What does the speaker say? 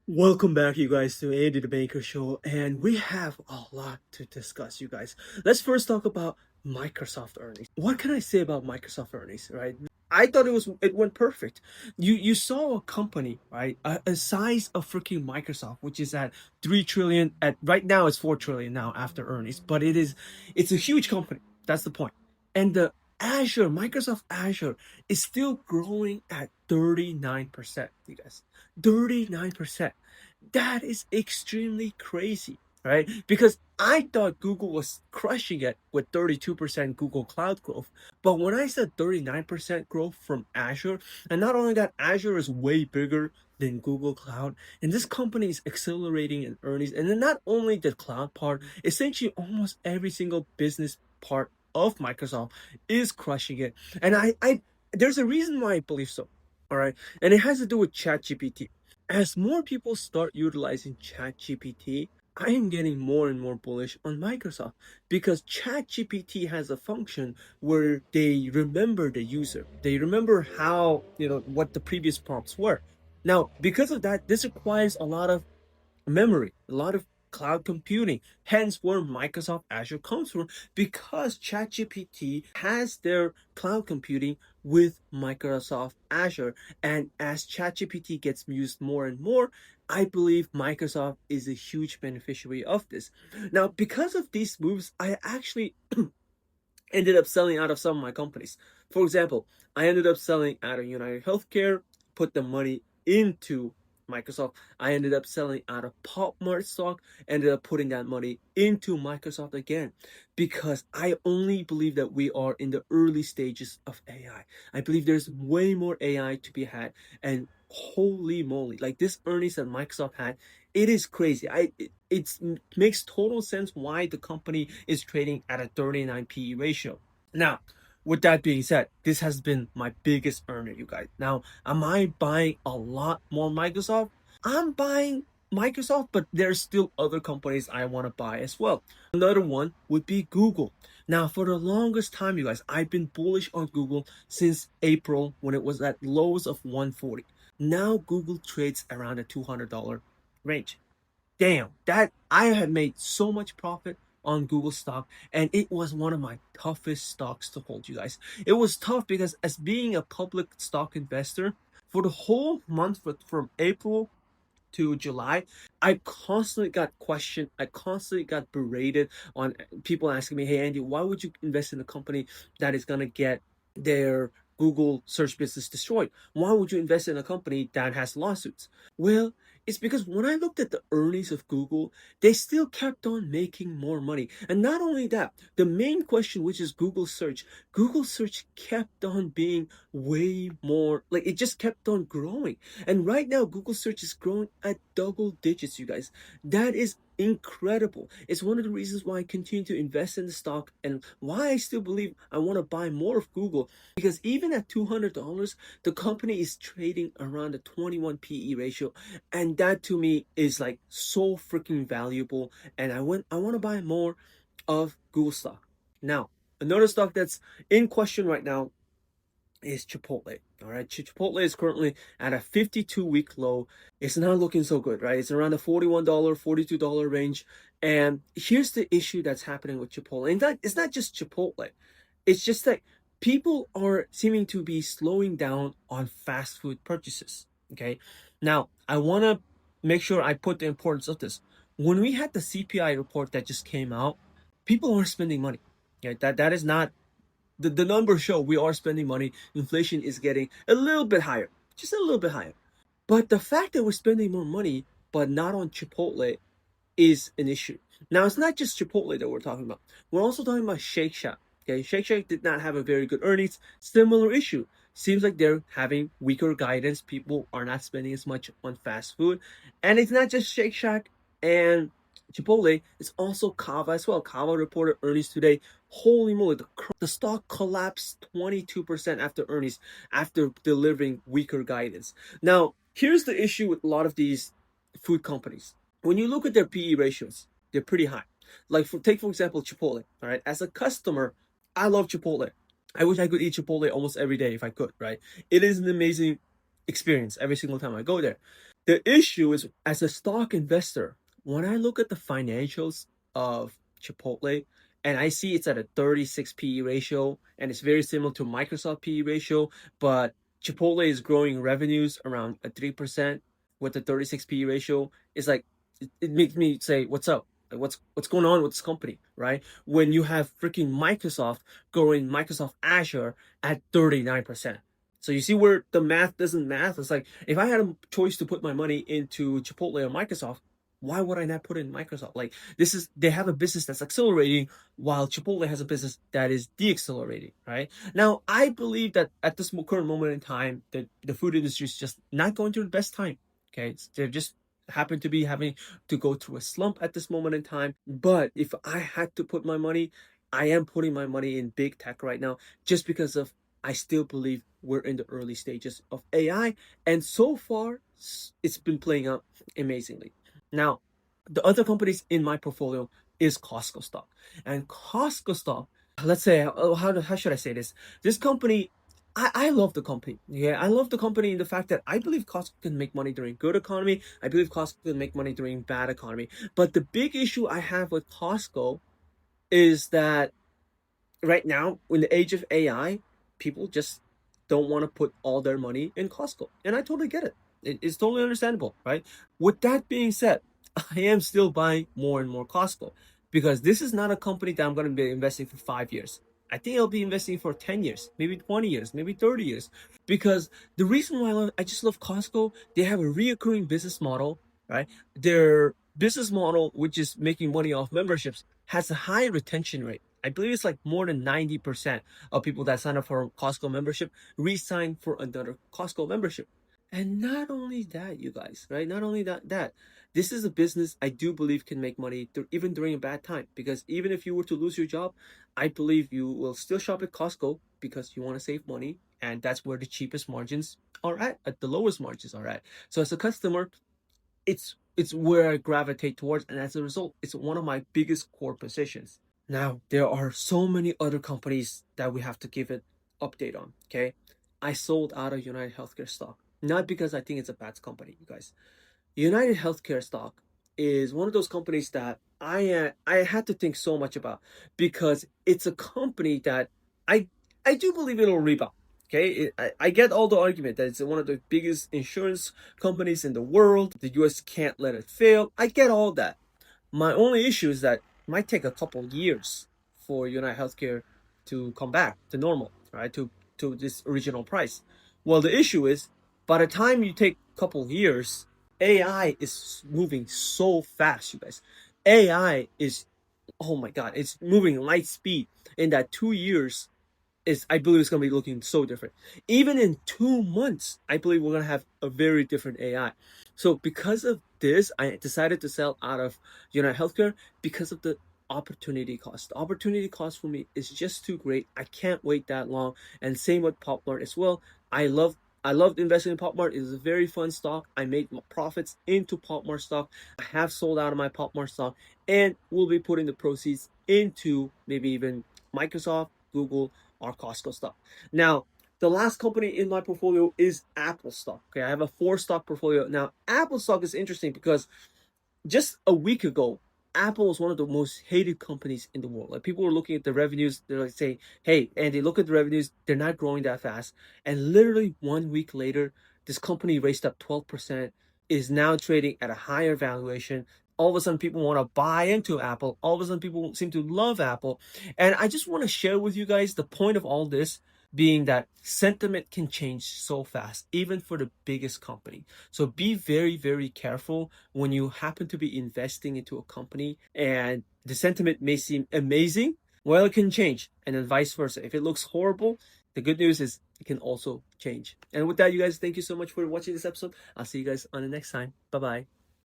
Welcome back, you guys, to Andy the Banker Show, and we have a lot to discuss, you guys. Let's first talk about Microsoft earnings. What can I say about Microsoft earnings, right? I thought it went perfect. You saw a company, right, a size of freaking Microsoft, which is at 3 trillion. At right now, it's 4 trillion now after earnings, but it's a huge company. That's the point. And the Microsoft Azure is still growing at 39%, you guys. 39%. That is extremely crazy, right? Because I thought Google was crushing it with 32% Google Cloud growth. But when I said 39% growth from Azure, and not only that, Azure is way bigger than Google Cloud, and this company is accelerating in earnings. And then not only the cloud part, essentially almost every single business part of Microsoft is crushing it. And I there's a reason why I believe so. All right. And it has to do with ChatGPT. As more people start utilizing ChatGPT, I am getting more and more bullish on Microsoft because ChatGPT has a function where they remember the user. They remember how, what the previous prompts were. Now, because of that, this requires a lot of memory, a lot of cloud computing, hence where Microsoft Azure comes from, because ChatGPT has their cloud computing with Microsoft Azure. And as ChatGPT gets used more and more, I believe Microsoft is a huge beneficiary of this. Now, because of these moves, I actually ended up selling out of some of my companies. For example, I ended up selling out of United Healthcare, put the money into Microsoft. I ended up selling out of PopMart stock, ended up putting that money into Microsoft again, because I only believe that we are in the early stages of AI. I believe there's way more AI to be had, and holy moly, like this earnings that Microsoft had, it is crazy. It makes total sense why the company is trading at a 39 PE ratio. Now, with that being said, this has been my biggest earner, you guys. Now, am I buying a lot more Microsoft? I'm buying Microsoft, but there's still other companies I want to buy as well. Another one would be Google. Now, for the longest time, you guys, I've been bullish on Google since April when it was at lows of 140. Now, Google trades around a $200 range. Damn, that I had made so much profit on Google stock, and it was one of my toughest stocks to hold, you guys. It was tough because as being a public stock investor, for the whole month from April to July, I constantly got questioned. I constantly got berated on people asking me, "Hey Andy, why would you invest in a company that is gonna get their Google search business destroyed? Why would you invest in a company that has lawsuits?" Well, it's because when I looked at the earnings of Google, they still kept on making more money. And not only that, the main question, which is Google search kept on being way more, like it just kept on growing. And right now, Google search is growing at double digits, you guys. That is incredible. It's one of the reasons why I continue to invest in the stock and why I still believe I want to buy more of Google. Because even at $200, the company is trading around a 21 PE ratio. And that to me is like so freaking valuable. And I want to buy more of Google stock. Now, another stock that's in question right now is Chipotle. All right, Chipotle is currently at a 52-week low. It's not looking so good, right? It's around the $41, $42 range. And here's the issue that's happening with Chipotle. And that it's not just Chipotle. It's just that people are seeming to be slowing down on fast food purchases. Okay. Now, I want to make sure I put the importance of this. When we had the CPI report that just came out, people are spending money. Okay, that is not the numbers show we are spending money. Inflation is getting a little bit higher, just a little bit higher. But the fact that we're spending more money, but not on Chipotle, is an issue. Now, it's not just Chipotle that we're talking about. We're also talking about Shake Shack. Okay, Shake Shack did not have a very good earnings. Similar issue. Seems like they're having weaker guidance. People are not spending as much on fast food. And it's not just Shake Shack and Chipotle, it's also Kava as well. Kava reported earnings today. Holy moly, the stock collapsed 22% after earnings, after delivering weaker guidance. Now, here's the issue with a lot of these food companies. When you look at their PE ratios, they're pretty high. Like take for example Chipotle. All right, as a customer, I love Chipotle. I wish I could eat Chipotle almost every day if I could. Right, it is an amazing experience every single time I go there. The issue is, as a stock investor, when I look at the financials of Chipotle and I see it's at a 36 PE ratio and it's very similar to Microsoft PE ratio, but Chipotle is growing revenues around a 3% with the 36 PE ratio, it's like it makes me say, what's up? Like, what's going on with this company, right? When you have freaking Microsoft growing Microsoft Azure at 39%. So you see where the math doesn't math. It's like if I had a choice to put my money into Chipotle or Microsoft, why would I not put it in Microsoft? Like they have a business that's accelerating while Chipotle has a business that is deaccelerating, right? Now, I believe that at this current moment in time, the food industry is just not going through the best time. Okay, they're just happen to be having to go through a slump at this moment in time. But if I had to put my money, I am putting my money in big tech right now just because of I still believe we're in the early stages of AI, and so far it's been playing out amazingly. Now, the other companies in my portfolio is Costco stock, and Costco stock. Let's say how should I say this? This company, I love the company. Yeah, I love the company in the fact that I believe Costco can make money during good economy. I believe Costco can make money during bad economy. But the big issue I have with Costco is that right now, in the age of AI, people just don't want to put all their money in Costco. And I totally get it. It's totally understandable, right? With that being said, I am still buying more and more Costco because this is not a company that I'm going to be investing for 5 years. I think I'll be investing for 10 years, maybe 20 years, maybe 30 years. Because the reason why I just love Costco, they have a reoccurring business model, right? Their business model, which is making money off memberships, has a high retention rate. I believe it's like more than 90% of people that sign up for a Costco membership re-sign for another Costco membership. And not only that, you guys, right? Not only that this is a business I do believe can make money even during a bad time. Because even if you were to lose your job, I believe you will still shop at Costco because you want to save money, and that's where the cheapest margins are at the lowest margins are at. So as a customer, it's where I gravitate towards, and as a result, it's one of my biggest core positions. Now, there are so many other companies that we have to give an update on, okay? I sold out of United Healthcare stock, not because I think it's a bad company, you guys. United Healthcare stock is one of those companies that I had to think so much about because it's a company that I I do believe it'll rebound. Okay, I get all the argument that it's one of the biggest insurance companies in the world. The U.S. can't let it fail. I get all that. My only issue is that it might take a couple years for United Healthcare to come back to normal, right? To this original price. Well, the issue is by the time you take a couple years, AI is moving so fast, you guys. AI is, oh my God, it's moving light speed. In that 2 years, is I believe it's going to be looking so different. Even in 2 months, I believe we're going to have a very different AI. So because of this, I decided to sell out of United Healthcare because of the opportunity cost. The opportunity cost for me is just too great. I can't wait that long. And same with PopMart as well. I love I loved investing in PopMart. It was a very fun stock. I made profits into PopMart stock. I have sold out of my PopMart stock and will be putting the proceeds into maybe even Microsoft, Google, or Costco stock. Now, the last company in my portfolio is Apple stock. Okay, I have a 4 stock portfolio. Now, Apple stock is interesting because just a week ago, Apple was one of the most hated companies in the world. Like people were looking at the revenues, they're like saying, "Hey, Andy, look at the revenues; they're not growing that fast." And literally 1 week later, this company raised up 12%, is now trading at a higher valuation. All of a sudden, people want to buy into Apple. All of a sudden, people seem to love Apple. And I just want to share with you guys the point of all this being that sentiment can change so fast, even for the biggest company. So be very, very careful when you happen to be investing into a company and the sentiment may seem amazing. Well, it can change, and then vice versa. If it looks horrible, the good news is it can also change. And with that, you guys, thank you so much for watching this episode. I'll see you guys on the next time. Bye bye.